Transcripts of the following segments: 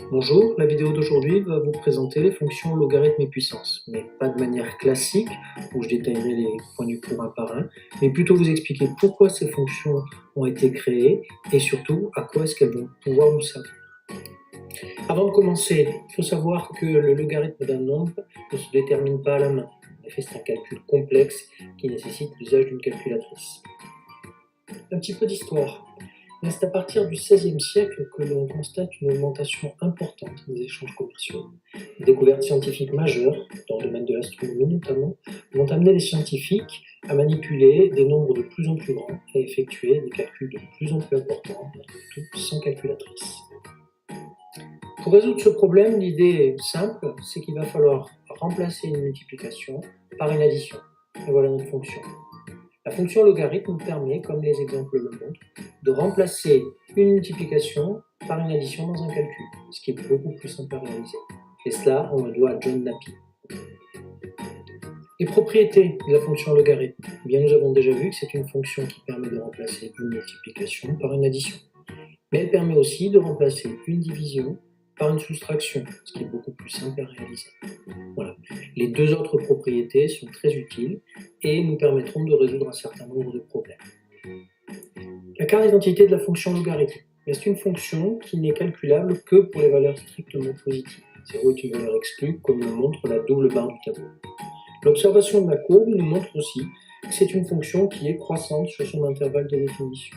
Bonjour, la vidéo d'aujourd'hui va vous présenter les fonctions logarithme et puissance, mais pas de manière classique, où je détaillerai les points du cours un par un, mais plutôt vous expliquer pourquoi ces fonctions ont été créées et surtout à quoi est-ce qu'elles vont pouvoir nous servir. Avant de commencer, il faut savoir que le logarithme d'un nombre ne se détermine pas à la main. En effet, c'est un calcul complexe qui nécessite l'usage d'une calculatrice. Un petit peu d'histoire. C'est à partir du XVIe siècle que l'on constate une augmentation importante des échanges commerciaux. Les découvertes scientifiques majeures, dans le domaine de l'astronomie notamment, vont amener les scientifiques à manipuler des nombres de plus en plus grands et effectuer des calculs de plus en plus importants, tout sans calculatrice. Pour résoudre ce problème, l'idée est simple, c'est qu'il va falloir remplacer une multiplication par une addition. Et voilà notre fonction. La fonction logarithme nous permet, comme les exemples le montrent, de remplacer une multiplication par une addition dans un calcul, ce qui est beaucoup plus simple à réaliser. Et cela, on le doit à John Napi. Les propriétés de la fonction logarithme. Eh bien, nous avons déjà vu que c'est une fonction qui permet de remplacer une multiplication par une addition. Mais elle permet aussi de remplacer une division par une soustraction, ce qui est beaucoup plus simple à réaliser. Voilà. Les deux autres propriétés sont très utiles et nous permettront de résoudre un certain nombre de problèmes. La carte d'identité de la fonction logarithme. C'est une fonction qui n'est calculable que pour les valeurs strictement positives. 0 est une valeur exclue, comme le montre la double barre du tableau. L'observation de la courbe nous montre aussi que c'est une fonction qui est croissante sur son intervalle de définition.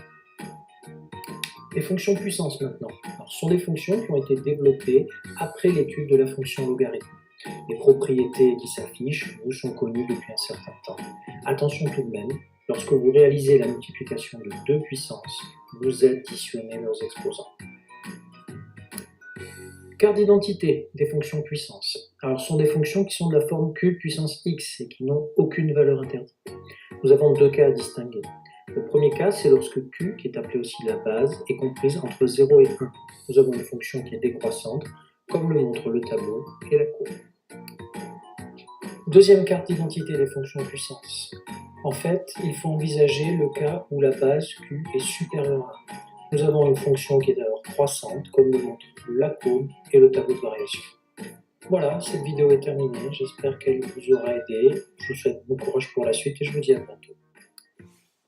Les fonctions puissance maintenant. Alors, ce sont des fonctions qui ont été développées après l'étude de la fonction logarithme. Les propriétés qui s'affichent vous sont connues depuis un certain temps. Attention tout de même, lorsque vous réalisez la multiplication de deux puissances, vous additionnez leurs exposants. Carte d'identité des fonctions puissance. Alors, ce sont des fonctions qui sont de la forme q puissance x et qui n'ont aucune valeur interdite. Nous avons deux cas à distinguer. Le premier cas, c'est lorsque q, qui est appelée aussi la base, est comprise entre 0 et 1. Nous avons une fonction qui est décroissante, comme le montre le tableau et la courbe. Deuxième carte d'identité des fonctions puissance. En fait, il faut envisager le cas où la base q est supérieure à 1. Nous avons une fonction qui est alors croissante, comme le montre la courbe et le tableau de variation. Voilà, cette vidéo est terminée. J'espère qu'elle vous aura aidé. Je vous souhaite bon courage pour la suite et je vous dis à bientôt.